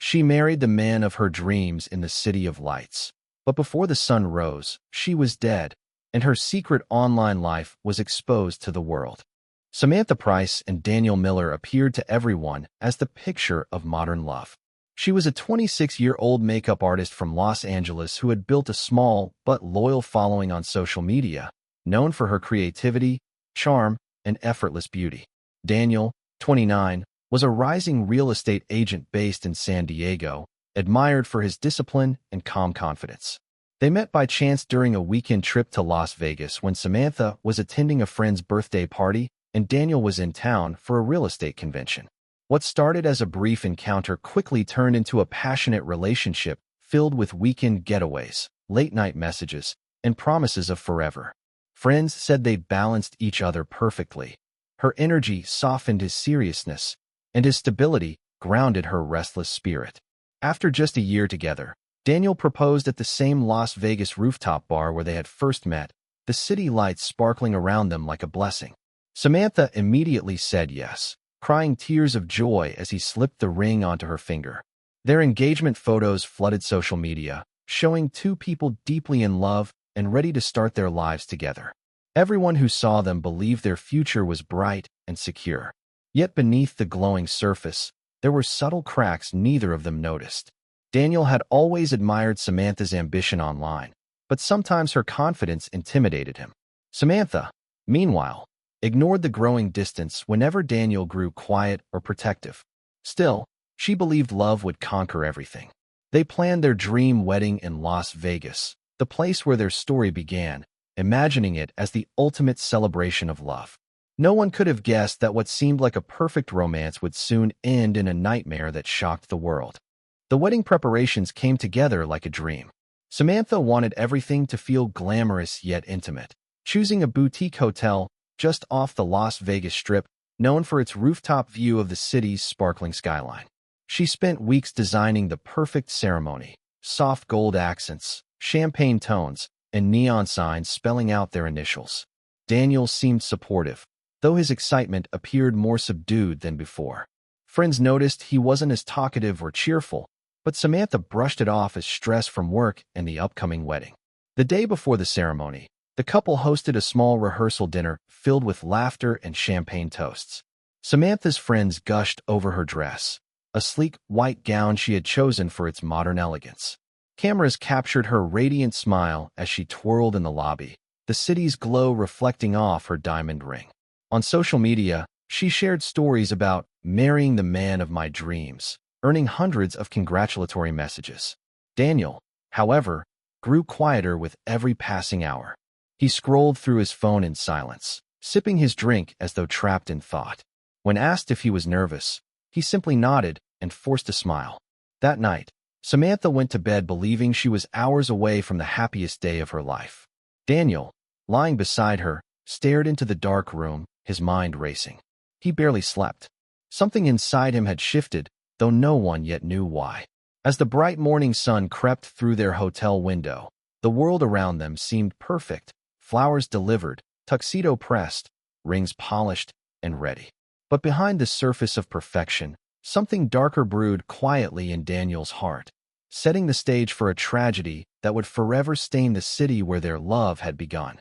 She married the man of her dreams in the City of Lights. But before the sun rose, she was dead, and her secret online life was exposed to the world. Samantha Price and Daniel Miller appeared to everyone as the picture of modern love. She was a 26-year-old makeup artist from Los Angeles who had built a small but loyal following on social media, known for her creativity, charm, and effortless beauty. Daniel, 29, was a rising real estate agent based in San Diego, admired for his discipline and calm confidence. They met by chance during a weekend trip to Las Vegas when Samantha was attending a friend's birthday party and Daniel was in town for a real estate convention. What started as a brief encounter quickly turned into a passionate relationship filled with weekend getaways, late-night messages, and promises of forever. Friends said they balanced each other perfectly. Her energy softened his seriousness, and his stability grounded her restless spirit. After just a year together, Daniel proposed at the same Las Vegas rooftop bar where they had first met, the city lights sparkling around them like a blessing. Samantha immediately said yes, crying tears of joy as he slipped the ring onto her finger. Their engagement photos flooded social media, showing two people deeply in love and ready to start their lives together. Everyone who saw them believed their future was bright and secure. Yet beneath the glowing surface, there were subtle cracks neither of them noticed. Daniel had always admired Samantha's ambition online, but sometimes her confidence intimidated him. Samantha, meanwhile, ignored the growing distance whenever Daniel grew quiet or protective. Still, she believed love would conquer everything. They planned their dream wedding in Las Vegas, the place where their story began, imagining it as the ultimate celebration of love. No one could have guessed that what seemed like a perfect romance would soon end in a nightmare that shocked the world. The wedding preparations came together like a dream. Samantha wanted everything to feel glamorous yet intimate, choosing a boutique hotel just off the Las Vegas Strip, known for its rooftop view of the city's sparkling skyline. She spent weeks designing the perfect ceremony, soft gold accents, champagne tones, and neon signs spelling out their initials. Daniel seemed supportive, though his excitement appeared more subdued than before. Friends noticed he wasn't as talkative or cheerful, but Samantha brushed it off as stress from work and the upcoming wedding. The day before the ceremony, the couple hosted a small rehearsal dinner filled with laughter and champagne toasts. Samantha's friends gushed over her dress, a sleek white gown she had chosen for its modern elegance. Cameras captured her radiant smile as she twirled in the lobby, the city's glow reflecting off her diamond ring. On social media, she shared stories about marrying the man of my dreams, earning hundreds of congratulatory messages. Daniel, however, grew quieter with every passing hour. He scrolled through his phone in silence, sipping his drink as though trapped in thought. When asked if he was nervous, he simply nodded and forced a smile. That night, Samantha went to bed believing she was hours away from the happiest day of her life. Daniel, lying beside her, stared into the dark room, his mind racing. He barely slept. Something inside him had shifted, though no one yet knew why. As the bright morning sun crept through their hotel window, the world around them seemed perfect. Flowers delivered, tuxedo pressed, rings polished, and ready. But behind the surface of perfection, something darker brewed quietly in Daniel's heart, setting the stage for a tragedy that would forever stain the city where their love had begun.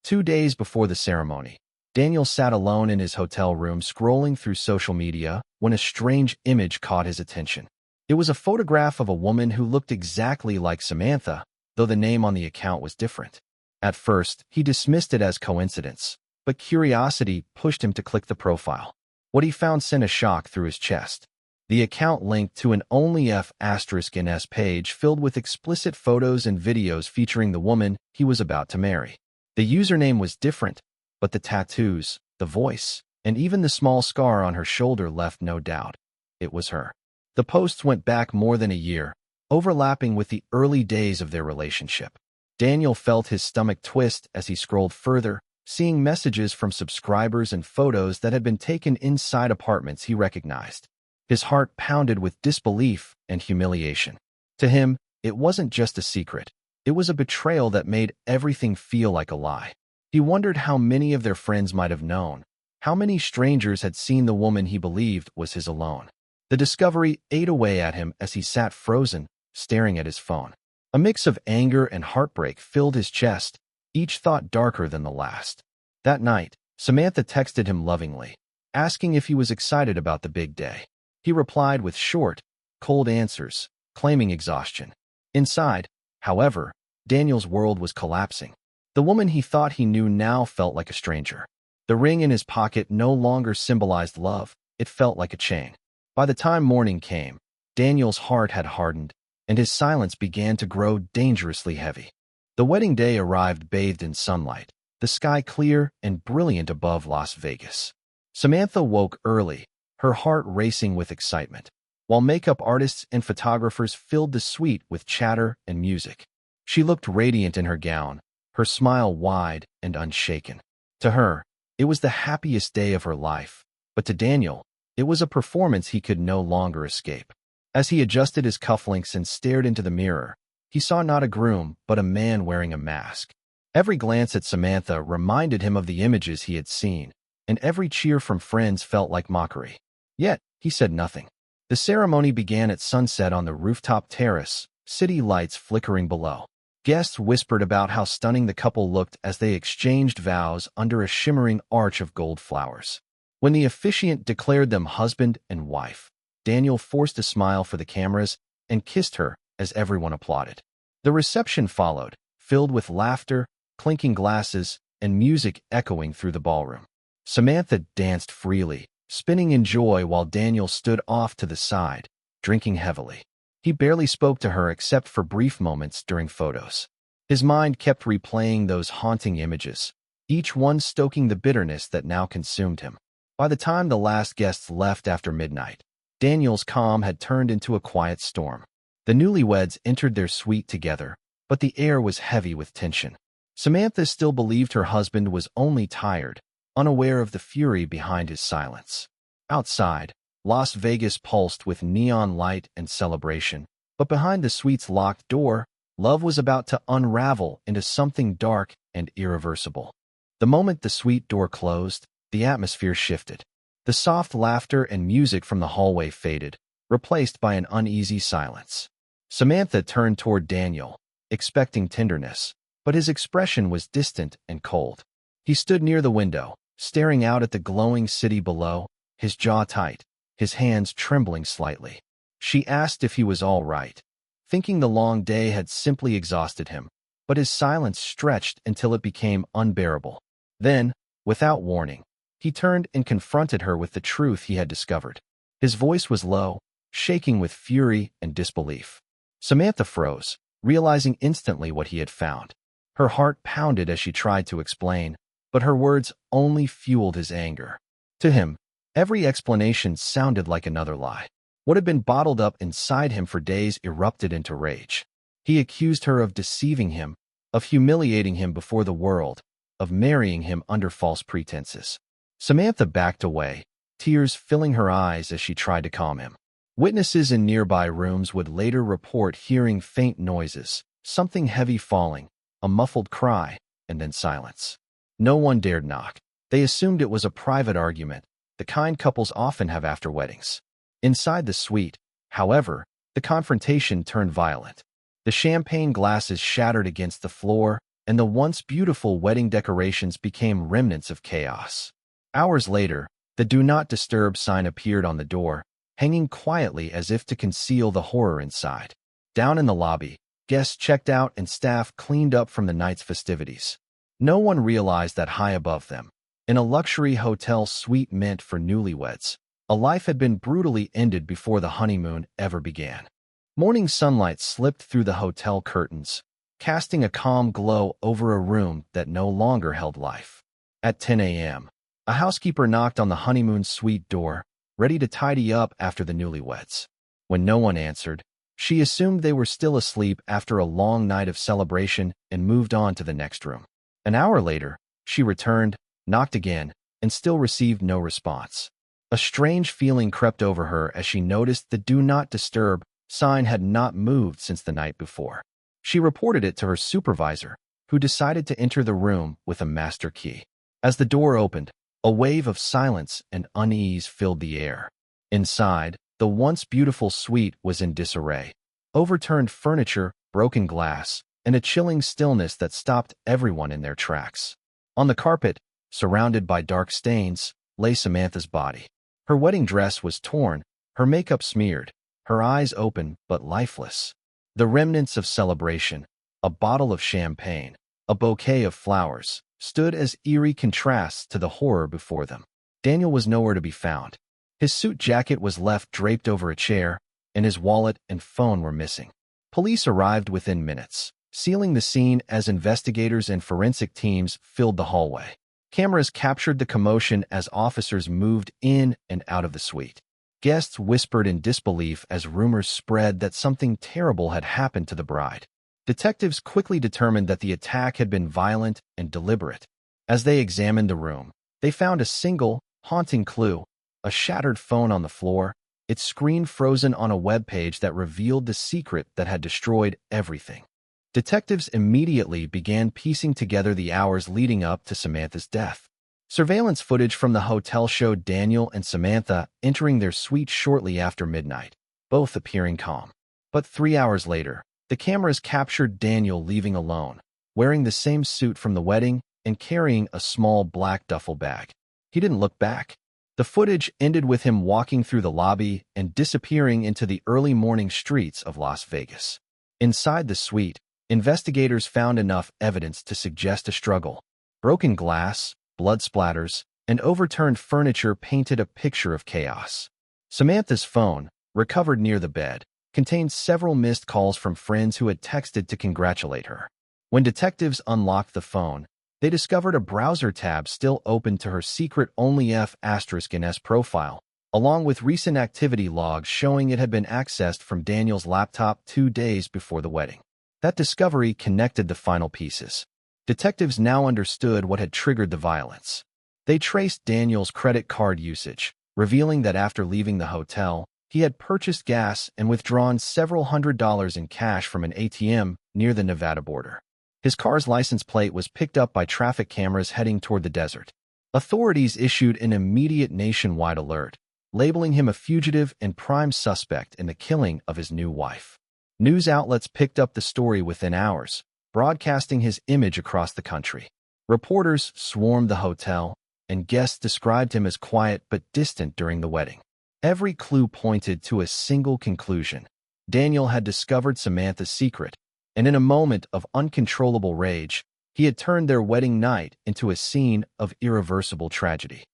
2 days before the ceremony, Daniel sat alone in his hotel room scrolling through social media when a strange image caught his attention. It was a photograph of a woman who looked exactly like Samantha, though the name on the account was different. At first, he dismissed it as coincidence, but curiosity pushed him to click the profile. What he found sent a shock through his chest. The account linked to an Onlyf***ns page filled with explicit photos and videos featuring the woman he was about to marry. The username was different, but the tattoos, the voice, and even the small scar on her shoulder left no doubt. It was her. The posts went back more than a year, overlapping with the early days of their relationship. Daniel felt his stomach twist as he scrolled further, seeing messages from subscribers and photos that had been taken inside apartments he recognized. His heart pounded with disbelief and humiliation. To him, it wasn't just a secret. It was a betrayal that made everything feel like a lie. He wondered how many of their friends might have known, how many strangers had seen the woman he believed was his alone. The discovery ate away at him as he sat frozen, staring at his phone. A mix of anger and heartbreak filled his chest, each thought darker than the last. That night, Samantha texted him lovingly, asking if he was excited about the big day. He replied with short, cold answers, claiming exhaustion. Inside, however, Daniel's world was collapsing. The woman he thought he knew now felt like a stranger. The ring in his pocket no longer symbolized love, it felt like a chain. By the time morning came, Daniel's heart had hardened, and his silence began to grow dangerously heavy. The wedding day arrived bathed in sunlight, the sky clear and brilliant above Las Vegas. Samantha woke early, her heart racing with excitement, while makeup artists and photographers filled the suite with chatter and music. She looked radiant in her gown, her smile wide and unshaken. To her, it was the happiest day of her life, but to Daniel, it was a performance he could no longer escape. As he adjusted his cufflinks and stared into the mirror, he saw not a groom, but a man wearing a mask. Every glance at Samantha reminded him of the images he had seen, and every cheer from friends felt like mockery. Yet, he said nothing. The ceremony began at sunset on the rooftop terrace, city lights flickering below. Guests whispered about how stunning the couple looked as they exchanged vows under a shimmering arch of gold flowers. When the officiant declared them husband and wife, Daniel forced a smile for the cameras and kissed her as everyone applauded. The reception followed, filled with laughter, clinking glasses, and music echoing through the ballroom. Samantha danced freely, spinning in joy while Daniel stood off to the side, drinking heavily. He barely spoke to her except for brief moments during photos. His mind kept replaying those haunting images, each one stoking the bitterness that now consumed him. By the time the last guests left after midnight, Daniel's calm had turned into a quiet storm. The newlyweds entered their suite together, but the air was heavy with tension. Samantha still believed her husband was only tired, unaware of the fury behind his silence. Outside, Las Vegas pulsed with neon light and celebration, but behind the suite's locked door, love was about to unravel into something dark and irreversible. The moment the suite door closed, the atmosphere shifted. The soft laughter and music from the hallway faded, replaced by an uneasy silence. Samantha turned toward Daniel, expecting tenderness, but his expression was distant and cold. He stood near the window, staring out at the glowing city below, his jaw tight, his hands trembling slightly. She asked if he was all right, thinking the long day had simply exhausted him, but his silence stretched until it became unbearable. Then, without warning, he turned and confronted her with the truth he had discovered. His voice was low, shaking with fury and disbelief. Samantha froze, realizing instantly what he had found. Her heart pounded as she tried to explain, but her words only fueled his anger. To him, every explanation sounded like another lie. What had been bottled up inside him for days erupted into rage. He accused her of deceiving him, of humiliating him before the world, of marrying him under false pretenses. Samantha backed away, tears filling her eyes as she tried to calm him. Witnesses in nearby rooms would later report hearing faint noises, something heavy falling, a muffled cry, and then silence. No one dared knock. They assumed it was a private argument, the kind couples often have after weddings. Inside the suite, however, the confrontation turned violent. The champagne glasses shattered against the floor, and the once beautiful wedding decorations became remnants of chaos. Hours later, the Do Not Disturb sign appeared on the door, hanging quietly as if to conceal the horror inside. Down in the lobby, guests checked out and staff cleaned up from the night's festivities. No one realized that high above them, in a luxury hotel suite meant for newlyweds, a life had been brutally ended before the honeymoon ever began. Morning sunlight slipped through the hotel curtains, casting a calm glow over a room that no longer held life. At 10 a.m., a housekeeper knocked on the honeymoon suite door, ready to tidy up after the newlyweds. When no one answered, she assumed they were still asleep after a long night of celebration and moved on to the next room. An hour later, she returned, knocked again, and still received no response. A strange feeling crept over her as she noticed the Do Not Disturb sign had not moved since the night before. She reported it to her supervisor, who decided to enter the room with a master key. As the door opened, a wave of silence and unease filled the air. Inside, The once beautiful suite was in disarray. Overturned furniture, broken glass, and a chilling stillness that stopped everyone in their tracks. On the carpet, surrounded by dark stains, lay Samantha's body. Her wedding dress was torn, her makeup smeared, her eyes open but lifeless. The remnants of celebration, a bottle of champagne, a bouquet of flowers, stood as eerie contrasts to the horror before them. Daniel was nowhere to be found. His suit jacket was left draped over a chair, and his wallet and phone were missing. Police arrived within minutes, sealing the scene as investigators and forensic teams filled the hallway. Cameras captured the commotion as officers moved in and out of the suite. Guests whispered in disbelief as rumors spread that something terrible had happened to the bride. Detectives quickly determined that the attack had been violent and deliberate. As they examined the room, they found a single, haunting clue: a shattered phone on the floor, its screen frozen on a web page that revealed the secret that had destroyed everything. Detectives immediately began piecing together the hours leading up to Samantha's death. Surveillance footage from the hotel showed Daniel and Samantha entering their suite shortly after midnight, both appearing calm. But 3 hours later, the cameras captured Daniel leaving alone, wearing the same suit from the wedding and carrying a small black duffel bag. He didn't look back. The footage ended with him walking through the lobby and disappearing into the early morning streets of Las Vegas. Inside the suite, investigators found enough evidence to suggest a struggle. Broken glass, blood splatters, and overturned furniture painted a picture of chaos. Samantha's phone, recovered near the bed, contained several missed calls from friends who had texted to congratulate her. When detectives unlocked the phone, they discovered a browser tab still open to her secret Onlyf***ns profile, along with recent activity logs showing it had been accessed from Daniel's laptop 2 days before the wedding. That discovery connected the final pieces. Detectives now understood what had triggered the violence. They traced Daniel's credit card usage, revealing that after leaving the hotel, he had purchased gas and withdrawn several $100s in cash from an ATM near the Nevada border. His car's license plate was picked up by traffic cameras heading toward the desert. Authorities issued an immediate nationwide alert, labeling him a fugitive and prime suspect in the killing of his new wife. News outlets picked up the story within hours, broadcasting his image across the country. Reporters swarmed the hotel, and guests described him as quiet but distant during the wedding. Every clue pointed to a single conclusion: Daniel had discovered Samantha's secret, and in a moment of uncontrollable rage, he had turned their wedding night into a scene of irreversible tragedy.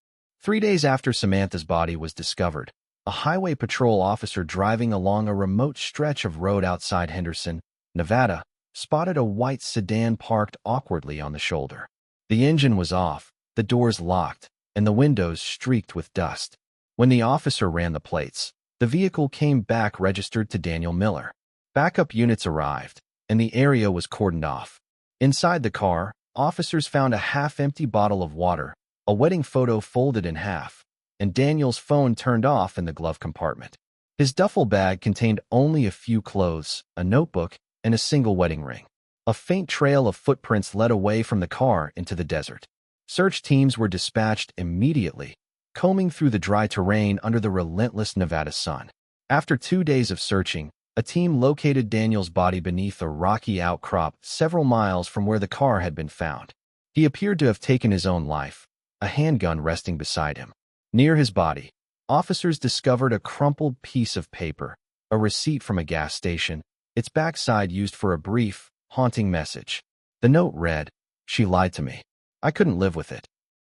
3 days after Samantha's body was discovered, a highway patrol officer driving along a remote stretch of road outside Henderson, Nevada, spotted a white sedan parked awkwardly on the shoulder. The engine was off, the doors locked, and the windows streaked with dust. When the officer ran the plates, the vehicle came back registered to Daniel Miller. Backup units arrived, and the area was cordoned off. Inside the car, officers found a half-empty bottle of water, a wedding photo folded in half, and Daniel's phone turned off in the glove compartment. His duffel bag contained only a few clothes, a notebook, and a single wedding ring. A faint trail of footprints led away from the car into the desert. Search teams were dispatched immediately, combing through the dry terrain under the relentless Nevada sun. After 2 days of searching, a team located Daniel's body beneath a rocky outcrop several miles from where the car had been found. He appeared to have taken his own life, a handgun resting beside him. Near his body, officers discovered a crumpled piece of paper, a receipt from a gas station, its backside used for a brief, haunting message. The note read, "She lied to me. I couldn't live with it."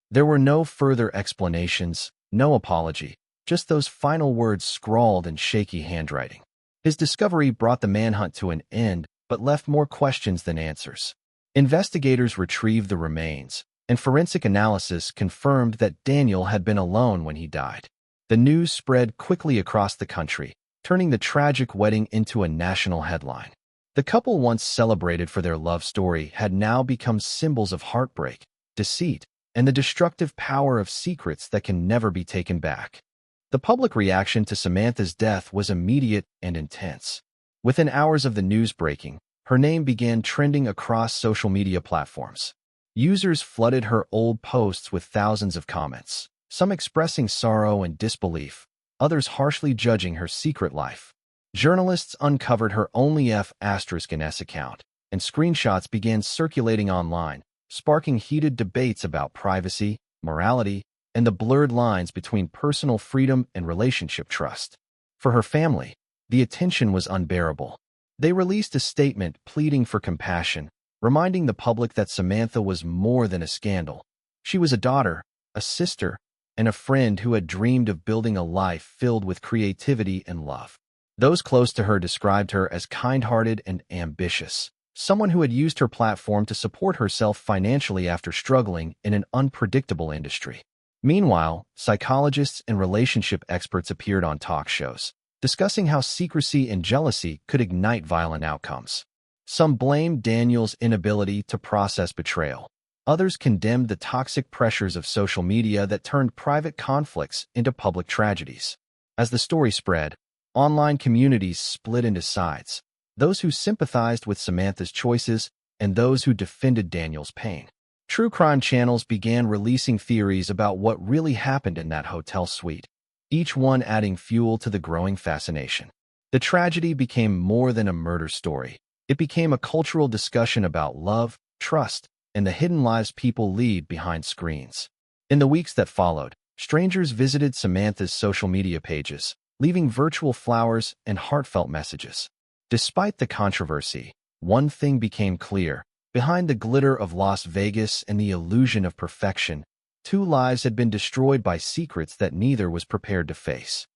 There were no further explanations, no apology, just those final words scrawled in shaky handwriting. His discovery brought the manhunt to an end, but left more questions than answers. Investigators retrieved the remains, and forensic analysis confirmed that Daniel had been alone when he died. The news spread quickly across the country, turning the tragic wedding into a national headline. The couple, once celebrated for their love story, had now become symbols of heartbreak, deceit, and the destructive power of secrets that can never be taken back. The public reaction to Samantha's death was immediate and intense. Within hours of the news breaking, her name began trending across social media platforms. Users flooded her old posts with thousands of comments, some expressing sorrow and disbelief, others harshly judging her secret life. Journalists uncovered her Onlyf***s account, and screenshots began circulating online, sparking heated debates about privacy, morality, and the blurred lines between personal freedom and relationship trust. For her family, the attention was unbearable. They released a statement pleading for compassion, reminding the public that Samantha was more than a scandal. She was a daughter, a sister, and a friend who had dreamed of building a life filled with creativity and love. Those close to her described her as kind-hearted and ambitious, someone who had used her platform to support herself financially after struggling in an unpredictable industry. Meanwhile, psychologists and relationship experts appeared on talk shows, discussing how secrecy and jealousy could ignite violent outcomes. Some blamed Daniel's inability to process betrayal. Others condemned the toxic pressures of social media that turned private conflicts into public tragedies. As the story spread, online communities split into sides, those who sympathized with Samantha's choices and those who defended Daniel's pain. True crime channels began releasing theories about what really happened in that hotel suite, each one adding fuel to the growing fascination. The tragedy became more than a murder story. It became a cultural discussion about love, trust, and the hidden lives people lead behind screens. In the weeks that followed, strangers visited Samantha's social media pages, leaving virtual flowers and heartfelt messages. Despite the controversy, one thing became clear. Behind the glitter of Las Vegas and the illusion of perfection, 2 lives had been destroyed by secrets that neither was prepared to face.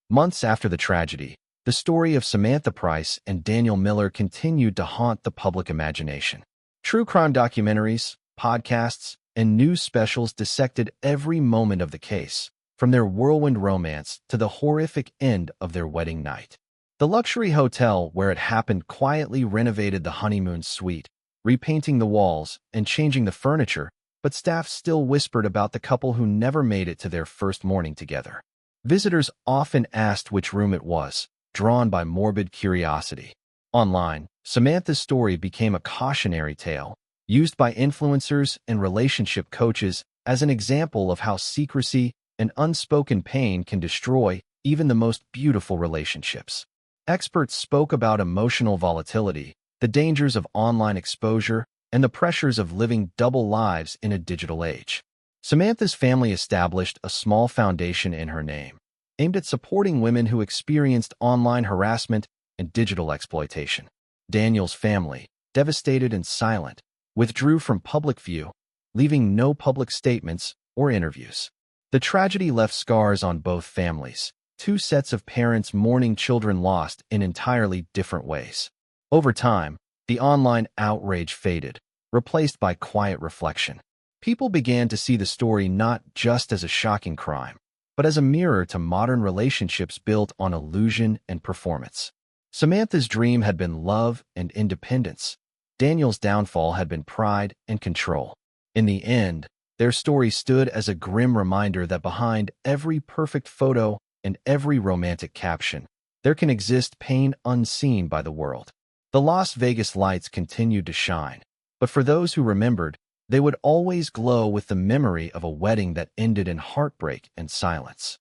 Months after the tragedy, the story of Samantha Price and Daniel Miller continued to haunt the public imagination. True crime documentaries, podcasts, and news specials dissected every moment of the case, from their whirlwind romance to the horrific end of their wedding night. The luxury hotel where it happened quietly renovated the honeymoon suite, repainting the walls and changing the furniture, but staff still whispered about the couple who never made it to their first morning together. Visitors often asked which room it was, drawn by morbid curiosity. Online, Samantha's story became a cautionary tale, used by influencers and relationship coaches as an example of how secrecy and unspoken pain can destroy even the most beautiful relationships. Experts spoke about emotional volatility, the dangers of online exposure, and the pressures of living double lives in a digital age. Samantha's family established a small foundation in her name, aimed at supporting women who experienced online harassment and digital exploitation. Daniel's family, devastated and silent, withdrew from public view, leaving no public statements or interviews. The tragedy left scars on both families, 2 sets of parents mourning children lost in entirely different ways. Over time, the online outrage faded, replaced by quiet reflection. People began to see the story not just as a shocking crime, but as a mirror to modern relationships built on illusion and performance. Samantha's dream had been love and independence. Daniel's downfall had been pride and control. In the end, their story stood as a grim reminder that behind every perfect photo and every romantic caption, there can exist pain unseen by the world. The Las Vegas lights continued to shine, but for those who remembered, they would always glow with the memory of a wedding that ended in heartbreak and silence.